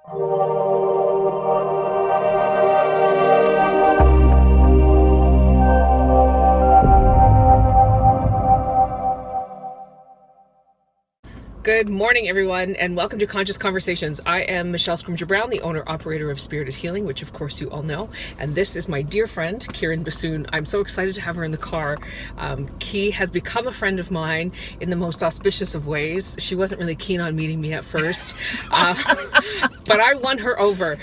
Good morning, everyone, and welcome to Conscious Conversations. I am Michelle Scrimger Brown, the owner-operator of Spirited Healing, which of course you all know, and this is my dear friend, Kieran Bassoon. I'm so excited to have her in the car. Key has become a friend of mine in the most auspicious of ways. She wasn't really keen on meeting me at first, but I won her over,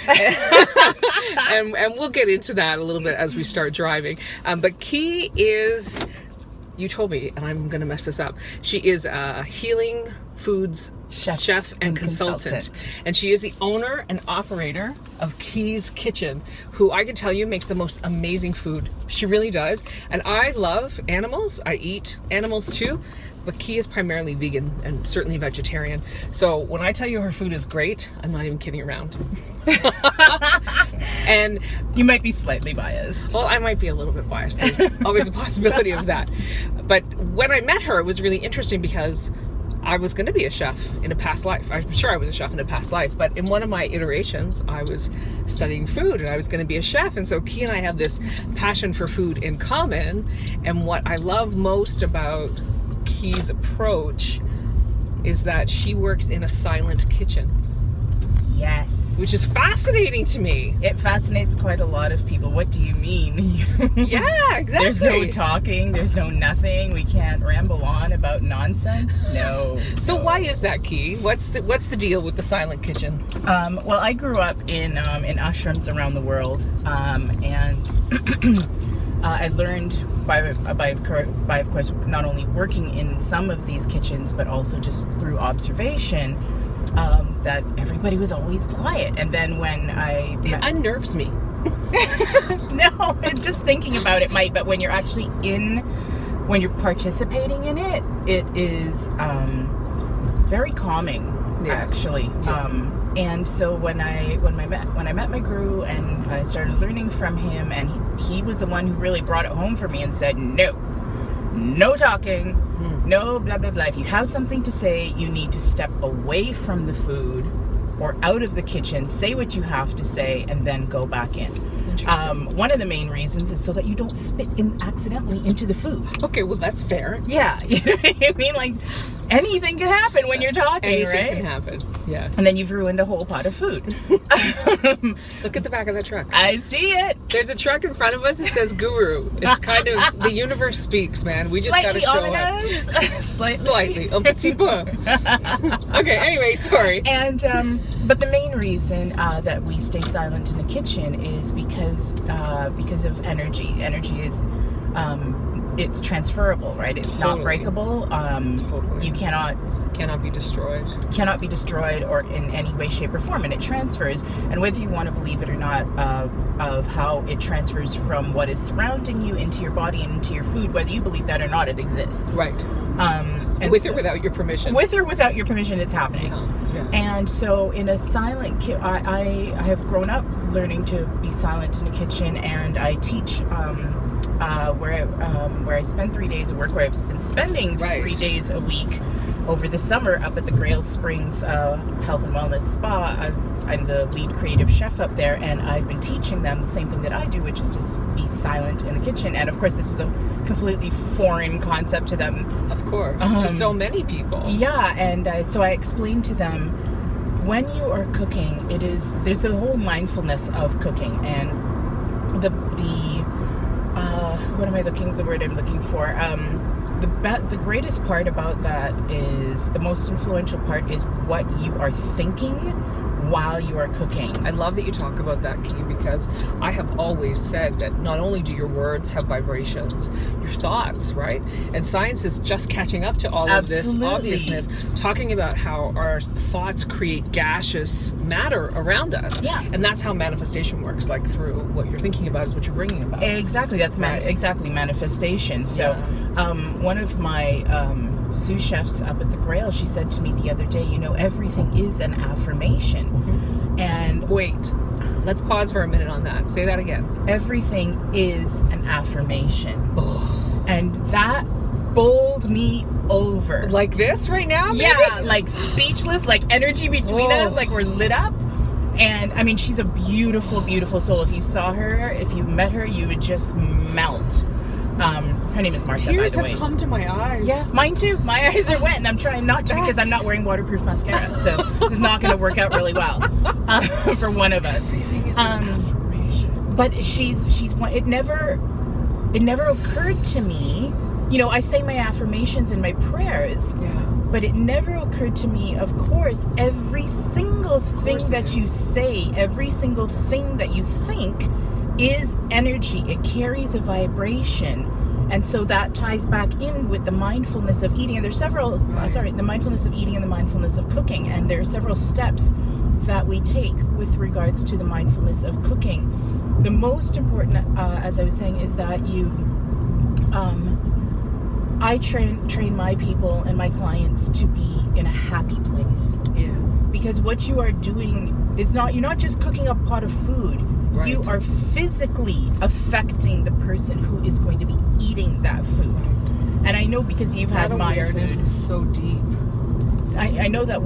and we'll get into that a little bit as we start driving. But Key is... You told me, and I'm going to mess this up. She is a healing foods chef and consultant. And she is the owner and operator of Key's Kitchen, who I can tell you makes the most amazing food. She really does. And I love animals. I eat animals too. But Key is primarily vegan and certainly vegetarian. So when I tell you her food is great, I'm not even kidding around. And you might be slightly biased. Well, I might be a little bit biased. There's always a possibility of that. But when I met her, it was really interesting because I was going to be a chef in a past life. I'm sure I was a chef in a past life, but in one of my iterations, I was studying food and I was going to be a chef. And so Key and I have this passion for food in common. And what I love most about Key's approach is that she works in a silent kitchen. Yes. Which is fascinating to me. It fascinates quite a lot of people. What do you mean? Yeah, exactly. There's no talking. There's no nothing. We can't ramble on about nonsense. No. So why is that, Key? What's the deal with the silent kitchen? Well, I grew up in ashrams around the world, and I learned by of course not only working in some of these kitchens, but also just through observation. That everybody was always quiet, and then when it unnerves me. No, just thinking about it might, but when you're actually when you're participating in it, it is very calming, yes. Actually. Yeah. And so when I met my guru and I started learning from him, and he was the one who really brought it home for me and said, no talking. No, blah, blah, blah. If you have something to say, you need to step away from the food or out of the kitchen, say what you have to say, and then go back in. One of the main reasons is so that you don't spit accidentally into the food. Okay, well, that's fair. Yeah. You know what I mean? Like, anything can happen when you're talking, anything right? Anything can happen, yes. And then you've ruined a whole pot of food. Look at the back of that truck. I see it. There's a truck in front of us that says Guru. It's kind of, the universe speaks, man. We just got to show ominous. up. Slightly. Un petit peu. Okay, anyway, sorry. And, but the main reason that we stay silent in the kitchen is because of energy. Energy is, it's transferable, right? It's totally. Not breakable. Totally. You cannot be destroyed. Cannot be destroyed or in any way, shape, or form, and it transfers. And whether you want to believe it or not, of how it transfers from what is surrounding you into your body and into your food, whether you believe that or not, it exists. Right. With or without your permission. With or without your permission, it's happening. Yeah. And so in a silent kitchen, I have grown up learning to be silent in the kitchen, and I teach where I spend 3 days of work, where I've been spending 3 days a week over the summer up at the Grail Springs Health and Wellness Spa. I'm the lead creative chef up there, and I've been teaching them the same thing that I do, which is to be silent in the kitchen. And of course, this was a completely foreign concept to them. Of course, to so many people. Yeah, and so I explained to them, when you are cooking, there's a whole mindfulness of cooking, and the word I'm looking for. The greatest part about that is, the most influential part is what you are thinking while you are cooking. I love that you talk about that, Key, because I have always said that not only do your words have vibrations, your thoughts, right? And science is just catching up to all of this obviousness, talking about how our thoughts create gaseous matter around us. Yeah. And that's how manifestation works, like through what you're thinking about is what you're bringing about. Exactly. That's exactly manifestation. So one of my sous chefs up at the Grail, she said to me the other day, everything is an affirmation. Mm-hmm. And wait, let's pause for a minute on that. Say that again. Everything is an affirmation. And that bowled me over. Like this right now, maybe? Yeah, like speechless, like energy between us, like we're lit up. And I mean, she's a beautiful, beautiful soul. If you saw her, if you met her, you would just melt. Her name is Martha, Tears by the way. have come to my eyes. Yeah, mine too. My eyes are wet, and I'm trying not to because I'm not wearing waterproof mascara. So this is not going to work out really well for one of us. But she's one. It never occurred to me. You know, I say my affirmations and my prayers. Yeah. But it never occurred to me, of course, every single thing that you say, every single thing that you think is energy. It carries a vibration. And so that ties back in with the mindfulness of eating. And there's several, the mindfulness of eating and the mindfulness of cooking. And there are several steps that we take with regards to the mindfulness of cooking. The most important, as I was saying, is that I train my people and my clients to be in a happy place. Yeah. Because what you are doing is you're not just cooking a pot of food. Right. You are physically affecting the person who is going to be eating that food. And I know because you've had my awareness food. is so deep. I know that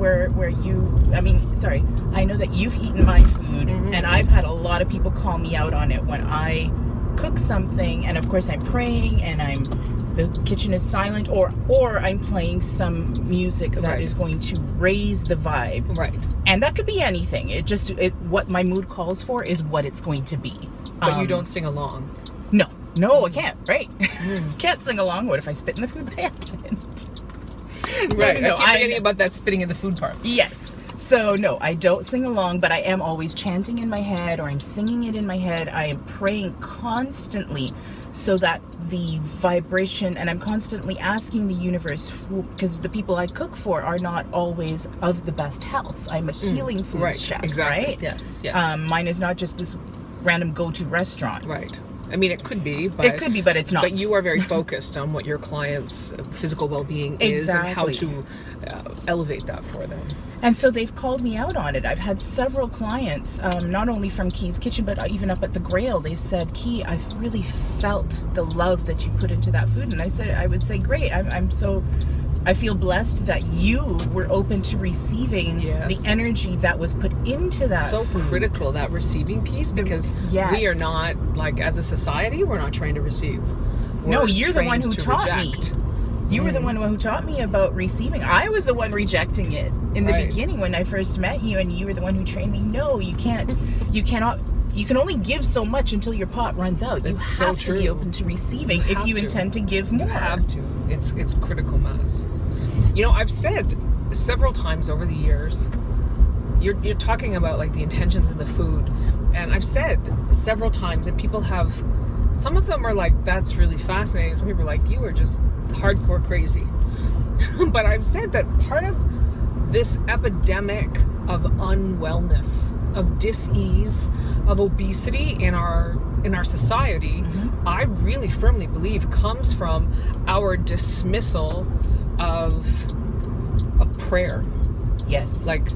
I know that you've eaten my food, and I've had a lot of people call me out on it when I cook something, and of course I'm praying and the kitchen is silent, or I'm playing some music that is going to raise the vibe. Right. And that could be anything. What my mood calls for is what it's going to be. But you don't sing along. No, I can't. Right? Can't sing along. What if I spit in the food by accident? Right. No, I keep forgetting about that spitting in the food part. Yes. So no, I don't sing along, but I am always chanting in my head, or I'm singing it in my head. I am praying constantly so that the vibration, and I'm constantly asking the universe, because the people I cook for are not always of the best health. I'm a healing food chef, exactly. right? Yes. Mine is not just this random go-to restaurant. Right. I mean, it could be, but it's not. But you are very focused on what your clients' physical well-being is and how to elevate that for them. And so they've called me out on it. I've had several clients, not only from Key's Kitchen, but even up at the Grail. They've said, Key, I've really felt the love that you put into that food. And I would say, great. I feel blessed that you were open to receiving the energy that was put into that so food. Critical, that receiving piece, because we are not, like, as a society, we're not trained to receive. No, you're the one who taught me. You were the one who taught me about receiving. I was the one rejecting it in the beginning when I first met you, and you were the one who trained me. No, you can't. You cannot. You can only give so much until your pot runs out. You have to be open to receiving if you intend to give more. You have to. It's critical mass. You know, I've said several times over the years, you're talking about like the intentions of the food, and I've said several times, and people have, some of them are like, that's really fascinating. Some people are like, you are just hardcore crazy. But I've said that part of this epidemic of unwellness, of dis-ease, of obesity in our society, I really firmly believe comes from our dismissal of prayer. Yes. Like,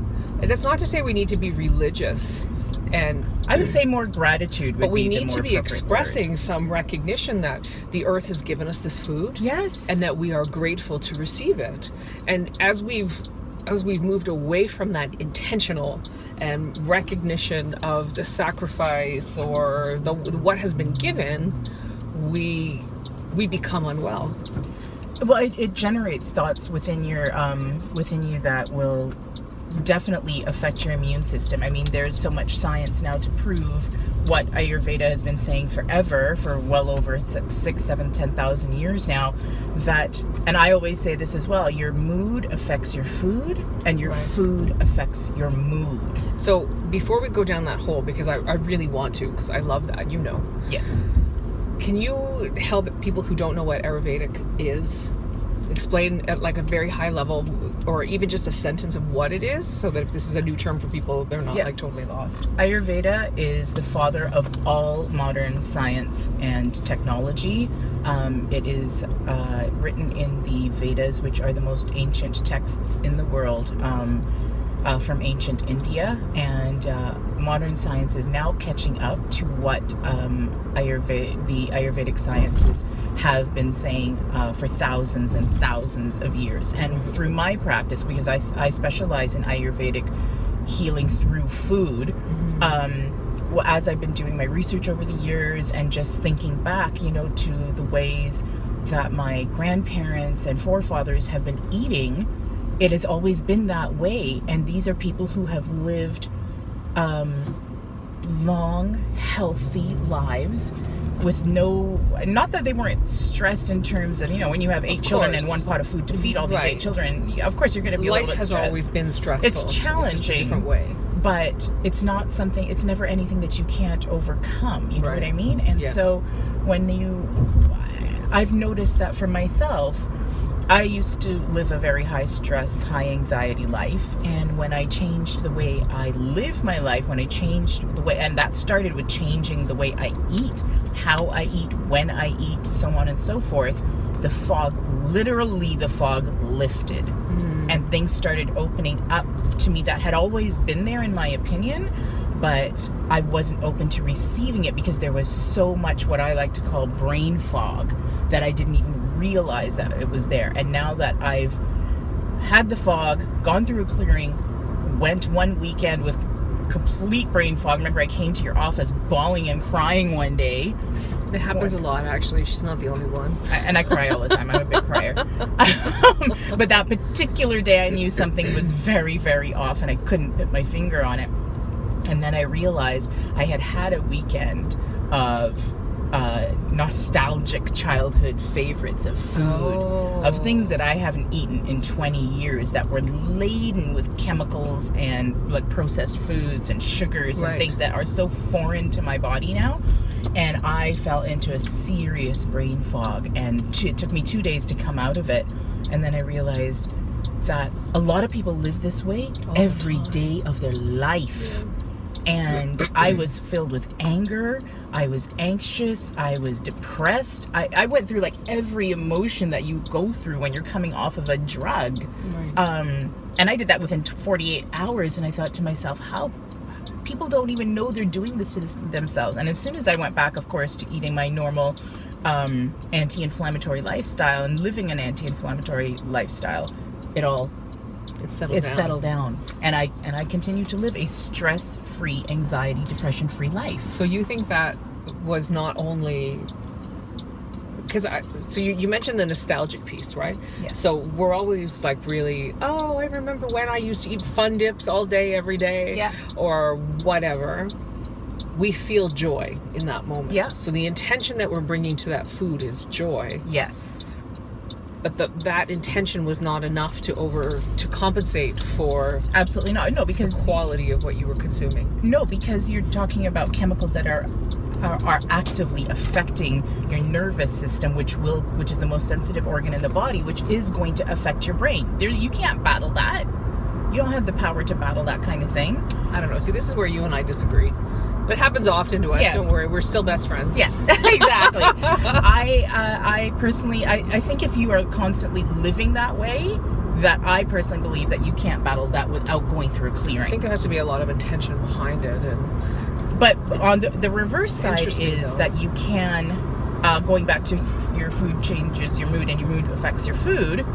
that's not to say we need to be religious, and I would say more gratitude, but we need to be expressing some recognition that the earth has given us this food. Yes. And that we are grateful to receive it. And as we've moved away from that intentional and recognition of the sacrifice or the what has been given, we become unwell. Well, it generates thoughts within you that will definitely affect your immune system. I mean, there's so much science now to prove what Ayurveda has been saying forever, for well over 6, 7, 10,000 years now, that, and I always say this as well, your mood affects your food, and your food affects your mood. So before we go down that hole, because I really want to, because I love that, you know. Yes. Can you help people who don't know what Ayurvedic is explain at like a very high level, or even just a sentence of what it is, so that if this is a new term for people, they're not like totally lost? Ayurveda is the father of all modern science and technology. It is written in the Vedas, which are the most ancient texts in the world, from ancient India, and modern science is now catching up to what the Ayurvedic sciences have been saying for thousands and thousands of years. And through my practice, because I specialize in Ayurvedic healing through food. Well, as I've been doing my research over the years and just thinking back, you know, to the ways that my grandparents and forefathers have been eating, it has always been that way. And these are people who have lived long, healthy lives with no, not that they weren't stressed in terms of, you know, when you have 8 children and one pot of food to feed all these 8 children, of course you're going to be a little bit stressed. Life has always been stressful. It's challenging. It's just a different way. But it's not something, it's never anything that you can't overcome, you know what I mean? And so when I've noticed that for myself, I used to live a very high stress, high anxiety life. And when I changed the way I live my life, when I changed the way, and that started with changing the way I eat, how I eat, when I eat, so on and so forth, the fog, literally the fog lifted. And things started opening up to me that had always been there in my opinion, but I wasn't open to receiving it because there was so much what I like to call brain fog that I didn't even realize that it was there. And now that I've had the fog, gone through a clearing, went one weekend with complete brain fog. Remember, I came to your office bawling and crying one day. It happens a lot, actually. She's not the only one. And I cry all the time. I'm a big crier. But that particular day, I knew something was very, very off, and I couldn't put my finger on it. And then I realized I had had a weekend of nostalgic childhood favorites of food, of things that I haven't eaten in 20 years that were laden with chemicals and like processed foods and sugars and things that are so foreign to my body now. And I fell into a serious brain fog, and it took me 2 days to come out of it. And then I realized that a lot of people live this way every day of their life. And I was filled with anger, I was anxious, I was depressed. I went through like every emotion that you go through when you're coming off of a drug. And I did that within 48 hours, and I thought to myself, how people don't even know they're doing this to themselves. And as soon as I went back, of course, to eating my normal anti-inflammatory lifestyle and living an anti-inflammatory lifestyle, it settled down. And I continue to live a stress-free, anxiety, depression-free life. So you think that was not only because so you mentioned the nostalgic piece, right? Yeah. So we're always like really, I remember when I used to eat Fun Dips all day, every day, or whatever. We feel joy in that moment. Yeah. So the intention that we're bringing to that food is joy. Yes. But that intention was not enough to compensate for absolutely not. No, because the quality of what you were consuming. No, because you're talking about chemicals that are actively affecting your nervous system, which is the most sensitive organ in the body, which is going to affect your brain. You can't battle that. You don't have the power to battle that kind of thing. I don't know. See, this is where you and I disagree. It happens often to us. Yes. Don't worry, we're still best friends. Yeah, exactly. I personally, I think if you are constantly living that way, that I personally believe that you can't battle that without going through a clearing. I think there has to be a lot of intention behind it. But on the reverse side is that you can, going back to your food changes your mood and your mood affects your food,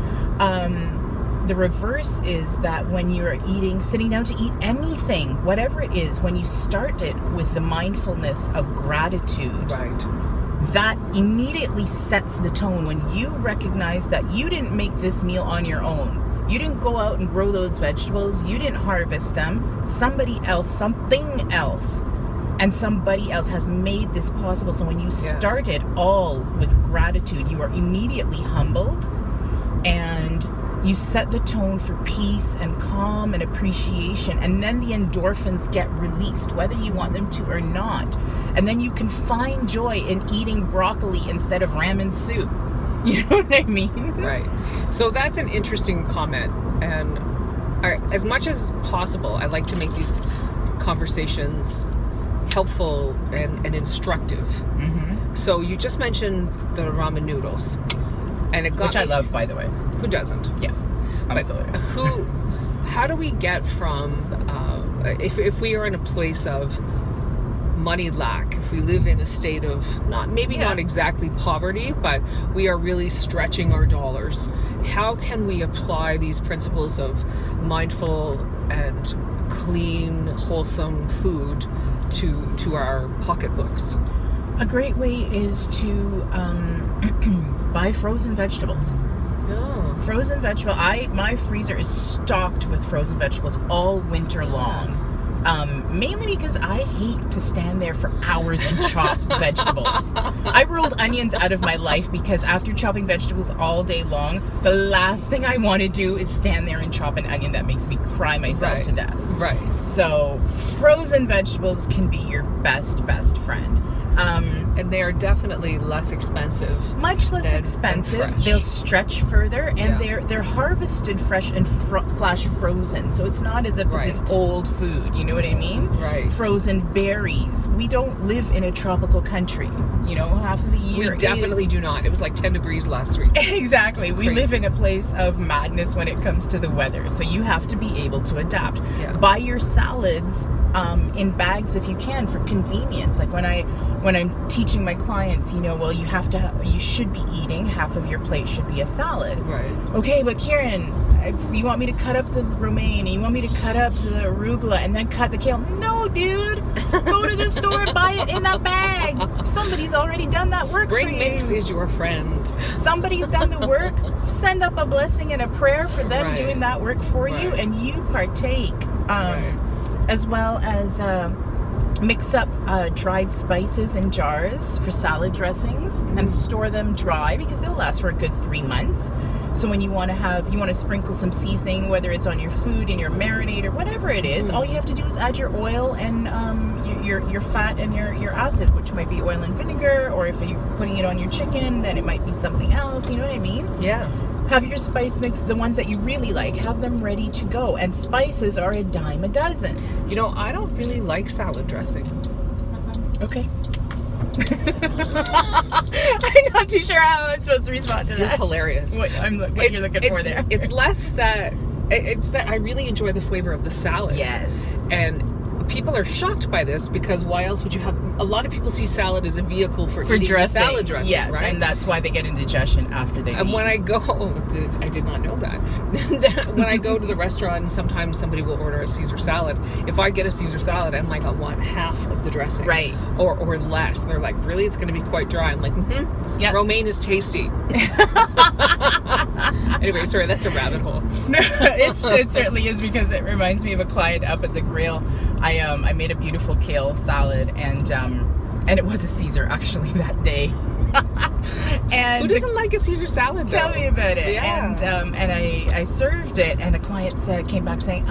the reverse is that when you're sitting down to eat anything, whatever it is, when you start it with the mindfulness of gratitude, that immediately sets the tone. When you recognize that you didn't make this meal on your own, you didn't go out and grow those vegetables, you didn't harvest them, somebody else, something else, and somebody else has made this possible. So when you start it all with gratitude, you are immediately humbled, and you set the tone for peace and calm and appreciation, and then the endorphins get released, whether you want them to or not. And then you can find joy in eating broccoli instead of ramen soup. You know what I mean? Right. So that's an interesting comment. And as much as possible, I like to make these conversations helpful and instructive. So you just mentioned the ramen noodles. And it got which I love, by the way. Who doesn't? Yeah, absolutely. How do we get from if we are in a place of money lack, if we live in a state of not exactly poverty, but we are really stretching our dollars, how can we apply these principles of mindful and clean, wholesome food to our pocketbooks? A great way is to buy frozen vegetables. Oh. Frozen vegetable. My freezer is stocked with frozen vegetables all winter long. Mainly because I hate to stand there for hours and chop vegetables. I ruled onions out of my life because after chopping vegetables all day long, the last thing I want to do is stand there and chop an onion. That makes me cry myself to death. Right. So frozen vegetables can be your best friend. And they are definitely less expensive. Much less than expensive. fresh. They'll stretch further, and Yeah. they're harvested fresh and flash frozen. So it's not as if this is Right. old food. You know what I mean? Right. Frozen berries. We don't live in a tropical country. You know, half of the year We definitely is... do not. It was like 10 degrees last week. Exactly. It's We live crazy. in a place of madness when it comes to the weather. So you have to be able to adapt. Yeah. Buy your salads in bags if you can for convenience. Like when I'm teaching my clients, you know, well, you should be eating half of your plate should be a salad. Right. Okay, but Kieran, you want me to cut up the romaine, and you want me to cut up the arugula, and then cut the kale? No, dude. Go to the store and buy it in a bag. Somebody's already done that work Spring for you. mix is your friend. Somebody's done the work. Send up a blessing and a prayer for them Right. doing that work for you, Right. and you partake. Right. As well as mix up dried spices in jars for salad dressings and store them dry because they'll last for a good 3 months. So when you want to sprinkle some seasoning, whether it's on your food, in your marinade, or whatever it is, all you have to do is add your oil and your fat and your acid, which might be oil and vinegar, or if you're putting it on your chicken, then it might be something else. You know what I mean? Yeah. Have your spice mix, the ones that you really like, have them ready to go. And spices are a dime a dozen. You know, I don't really like salad dressing. Okay. I'm not too sure how I'm supposed to respond to You're that. hilarious. What you're looking for there. It's less that, it's that I really enjoy the flavor of the salad. Yes. And people are shocked by this because why else would you have, a lot of people see salad as a vehicle for eating dressing. salad dressing, Yes, right? and that's why they get indigestion after they And eat. when I go, I did not know that. When I go to the restaurant, sometimes somebody will order a Caesar salad. If I get a Caesar salad, I'm like, I want half of the dressing. Right. Or less. They're like, really? It's going to be quite dry. I'm like, Yep. Romaine is tasty. Anyway, sorry, that's a rabbit hole. it certainly is, because it reminds me of a client up at the grill. I made a beautiful kale salad, and it was a Caesar actually that day. And Who doesn't like a Caesar salad, though? tell me about it. Yeah. And I served it, and a client came back saying,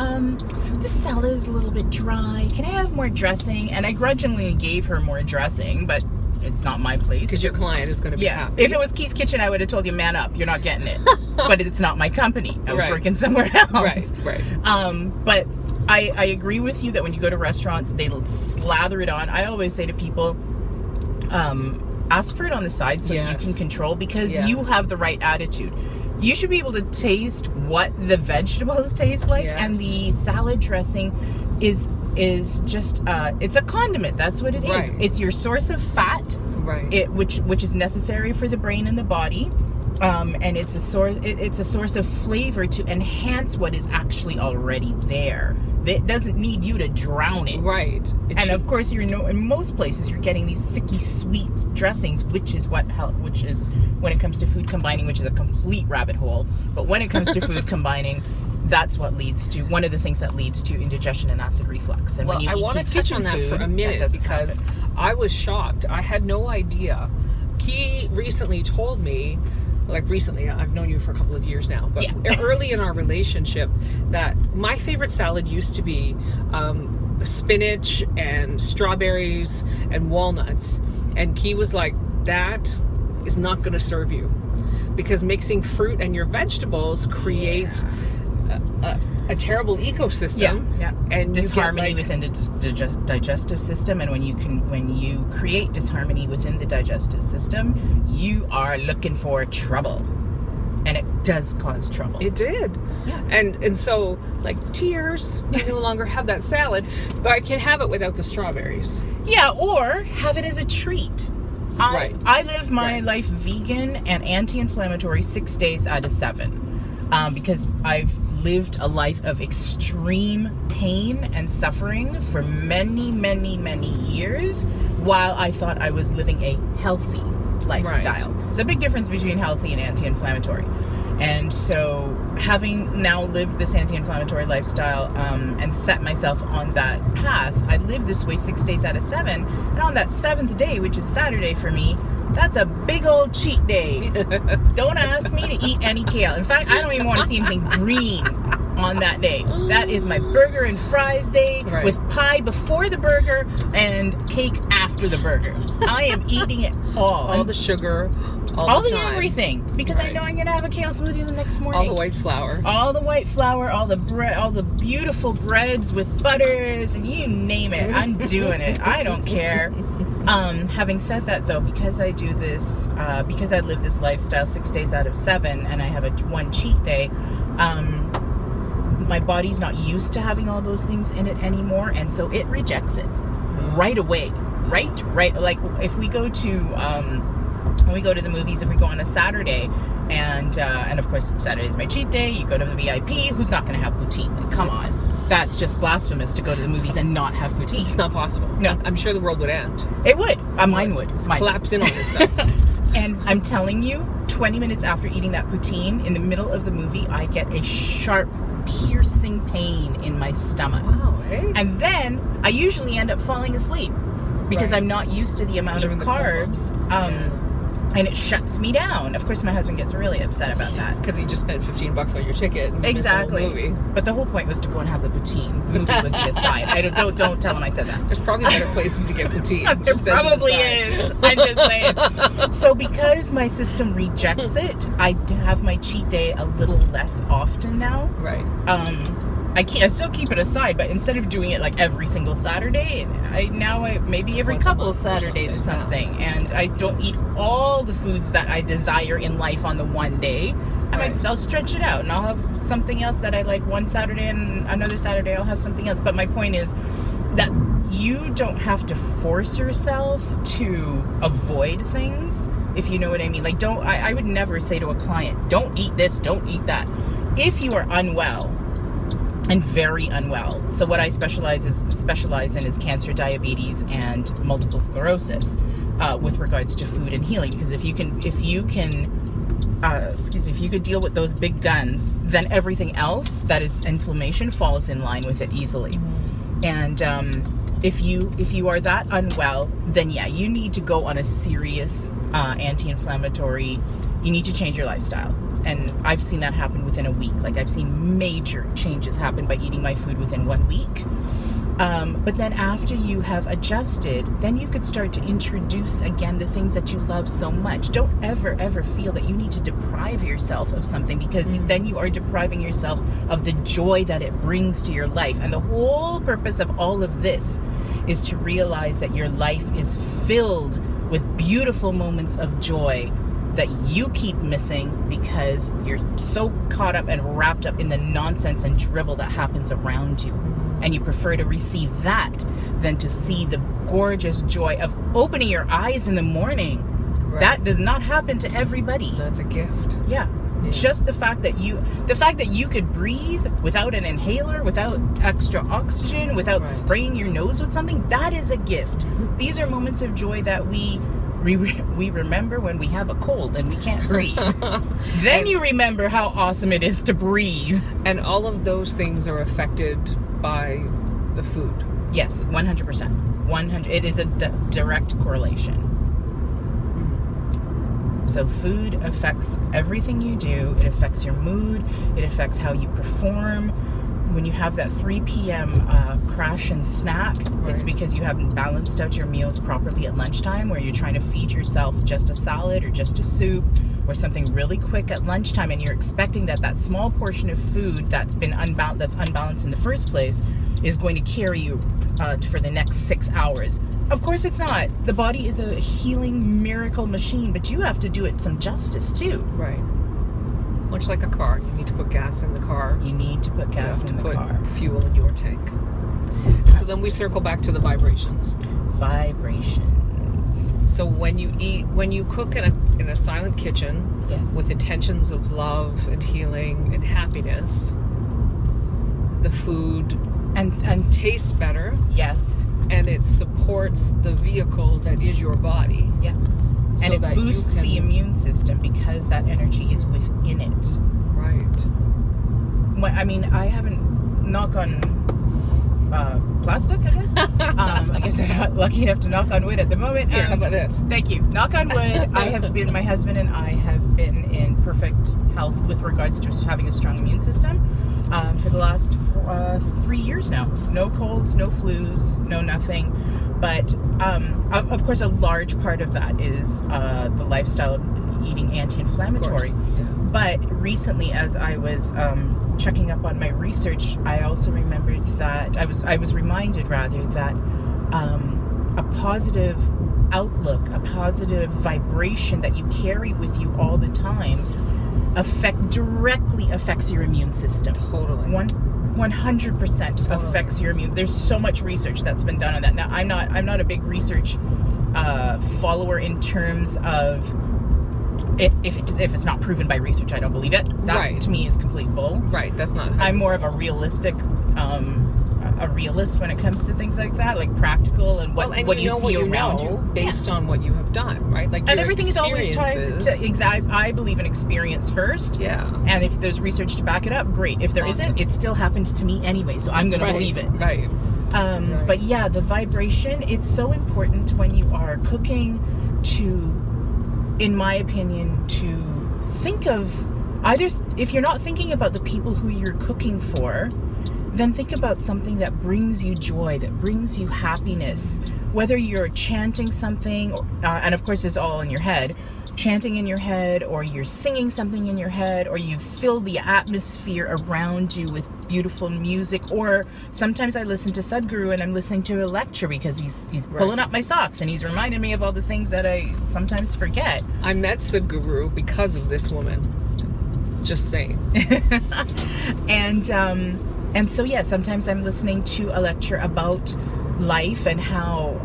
this salad is a little bit dry. Can I have more dressing? And I grudgingly gave her more dressing, but it's not my place. Because your client is going to be happy. If it was Keith's Kitchen, I would have told you, man up, you're not getting it. But it's not my company. I was Right. working somewhere else. Right. But I agree with you that when you go to restaurants, they'll slather it on. I always say to people, ask for it on the side so you Yes. can control, because Yes. you have the right attitude. You should be able to taste what the vegetables taste like, and Yes. the salad dressing is just it's a condiment. That's what it is. Right. It's your source of fat, Right. which is necessary for the brain and the body, and it's a source of flavor to enhance what is actually already there. It doesn't need you to drown it. Right. It And should- of course, in most places, you're getting these sicky sweet dressings, which is when it comes to food combining, which is a complete rabbit hole. But when it comes to food combining, that's what leads to one of the things that leads to indigestion and acid reflux. And Well, when you I eat want to Keith's touch Kitchen on that food, for a minute doesn't because happen. I was shocked. I had no idea. Key recently told me, I've known you for a couple of years now, but Yeah. early in our relationship, that my favorite salad used to be spinach and strawberries and walnuts. And Key was like, that is not going to serve you, because mixing fruit and your vegetables creates a terrible ecosystem. Yeah. And you get, disharmony like- within the digestive system, and when you create disharmony within the digestive system, you are looking for trouble, and it does cause trouble. It did. Yeah. And so, like, tears, I no longer have that salad, but I can have it without the strawberries. Yeah, or have it as a treat. Right. I live my Right. life vegan and anti-inflammatory 6 days out of 7, because I've lived a life of extreme pain and suffering for many, many, many years while I thought I was living a healthy lifestyle. Right. There's a big difference between healthy and anti-inflammatory. And so having now lived this anti-inflammatory lifestyle and set myself on that path, I live this way 6 days out of 7. And on that 7th day, which is Saturday for me, that's a big old cheat day. Don't ask me to eat any kale. In fact, I don't even want to see anything green on that day. That is my burger and fries day, Right. with pie before the burger and cake after the burger. I am eating it all. the sugar, all the the time. everything, because I Right. know I'm gonna have a kale smoothie the next morning. All the white flour. All the white flour, all the bread, all the beautiful breads with butters, and you name it. I'm doing it. I don't care. Having said that, though, because I do this, because I live this lifestyle 6 days out of 7, and I have one cheat day, my body's not used to having all those things in it anymore, and so it rejects it right away. Right. Like if we go to when we go to the movies, if we go on a Saturday, and of course Saturday's my cheat day, you go to the VIP, who's not going to have poutine? Like, come on, that's just blasphemous to go to the movies and not have poutine. It's not possible. No. I'm sure the world would end. It would. Mine would. Just Mine. collapse in on this stuff. And I'm telling you, 20 minutes after eating that poutine, in the middle of the movie, I get a sharp, piercing pain in my stomach. Wow, eh? And then I usually end up falling asleep because Right. I'm not used to the amount You're of in the coma. carbs. And it shuts me down. Of course, my husband gets really upset about that. Because you just spent $15 on your ticket. And you missed the whole Exactly. movie. But the whole point was to go and have the poutine. The movie was the aside. Don't tell him I said that. There's probably better places to get poutine. There just as an probably aside. is. I'm just saying. So because my system rejects it, I have my cheat day a little less often now. Right. I still keep it aside, but instead of doing it like every single Saturday, maybe every once a couple month or Saturdays or something, something. And I don't eat all the foods that I desire in life on the one day. I'll stretch it out, and I'll have something else that I like one Saturday, and another Saturday I'll have something else. But my point is that you don't have to force yourself to avoid things, if you know what I mean. Like, I would never say to a client, don't eat this, don't eat that. If you are unwell, and very unwell. So what I specialize in is cancer, diabetes, and multiple sclerosis, with regards to food and healing. Because if you could deal with those big guns, then everything else that is inflammation falls in line with it easily. And if you are that unwell, then yeah, you need to go on a serious anti-inflammatory. You need to change your lifestyle. And I've seen that happen within a week. Like, I've seen major changes happen by eating my food within 1 week. But then after you have adjusted, then you could start to introduce again the things that you love so much. Don't ever feel that you need to deprive yourself of something, because then you are depriving yourself of the joy that it brings to your life. And the whole purpose of all of this is to realize that your life is filled with beautiful moments of joy that you keep missing because you're so caught up and wrapped up in the nonsense and drivel that happens around you. And you prefer to receive that than to see the gorgeous joy of opening your eyes in the morning. Right. That does not happen to everybody. That's a gift. Yeah. Just the fact that you could breathe without an inhaler, without extra oxygen, without spraying your nose with something, that is a gift. These are moments of joy that we remember when we have a cold and we can't breathe. Then you remember how awesome it is to breathe. And all of those things are affected by the food. Yes, 100%. It is a direct correlation. So food affects everything you do. It affects your mood. It affects how you perform. When you have that 3 p.m. Crash and snack, it's because you haven't balanced out your meals properly at lunchtime, where you're trying to feed yourself just a salad or just a soup or something really quick at lunchtime, and you're expecting that small portion of food that's unbalanced in the first place is going to carry you for the next 6 hours. Of course it's not. The body is a healing miracle machine, but you have to do it some justice too. Right. Much like a car, you need to put gas in the car. You need to put gas in the car. You have to put fuel in your tank. So then we circle back to the vibrations. Vibrations. So when you cook in a silent kitchen, Yes. with intentions of love and healing and happiness, the food and tastes better, yes, and it supports the vehicle that is your body. yeah, So and it that you boosts can- the immune system because that energy is within it. Right. I mean, I haven't, knock on plastic, I guess. I guess I got lucky enough to knock on wood at the moment. Here, how about this? Thank you. Knock on wood. My husband and I have been in perfect health with regards to having a strong immune system for the last 3 years now. No colds, no flus, no nothing. But of course, a large part of that is the lifestyle of eating anti-inflammatory. Yeah. But recently, as I was checking up on my research, I also remembered that I was reminded rather that a positive outlook, a positive vibration that you carry with you all the time, directly affects your immune system. Totally. 100% affects your immune. There's so much research that's been done on that. Now, I'm not a big research follower in terms of. If it's not proven by research, I don't believe it. That Right. to me is complete bull. Right. That's not. I'm more of a realistic, a realist when it comes to things like that, like practical and what you you know see what you around know you. based on what you have done, right? Like And your everything is always tied experiences. to I believe in experience first. Yeah. And if there's research to back it up, great. If there Awesome. not it still happened to me anyway, so I'm going to believe it. Right. Right. But yeah, the vibration, it's so important when you are cooking to, in my opinion, to think of either, if you're not thinking about the people who you're cooking for, then think about something that brings you joy, that brings you happiness. Whether you're chanting something, and of course it's all in your head, chanting in your head, or you're singing something in your head, or you fill the atmosphere around you with beautiful music, or sometimes I listen to Sadhguru and I'm listening to a lecture because he's pulling up my socks and he's reminding me of all the things that I sometimes forget. I met Sadhguru because of this woman. Just saying. And so yeah, sometimes I'm listening to a lecture about life and how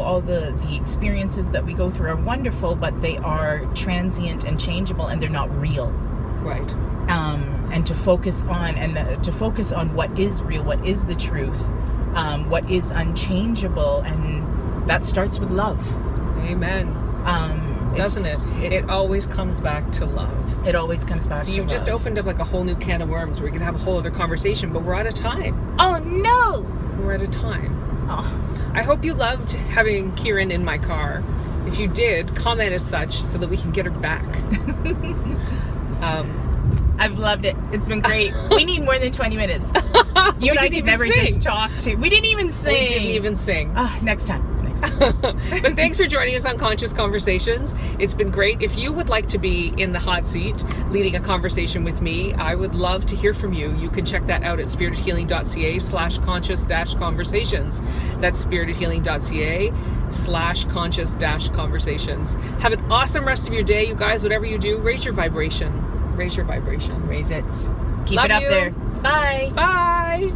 all the experiences that we go through are wonderful, but they are transient and changeable, and they're not real. Right. And to focus on what is real, what is the truth, what is unchangeable, and that starts with love. Amen. Doesn't it? It always comes back to love. It always comes back to So love. you've just opened up like a whole new can of worms where we could have a whole other conversation, but we're out of time. Oh no! We're out of time. Oh. I hope you loved having Kieran in my car. If you did, comment as such so that we can get her back. I've loved it. It's been great. We need more than 20 minutes. You and I could never just talk to. We didn't even sing. We didn't even sing. Next time. But thanks for joining us on Conscious Conversations. It's been great. If you would like to be in the hot seat leading a conversation with me, I would love to hear from you. You can check that out at spiritedhealing.ca/conscious-conversations. That's spiritedhealing.ca/conscious-conversations. Have an awesome rest of your day, you guys. Whatever you do, raise your vibration. Raise your vibration. Raise it. Keep Love it up you. there. Bye. Bye.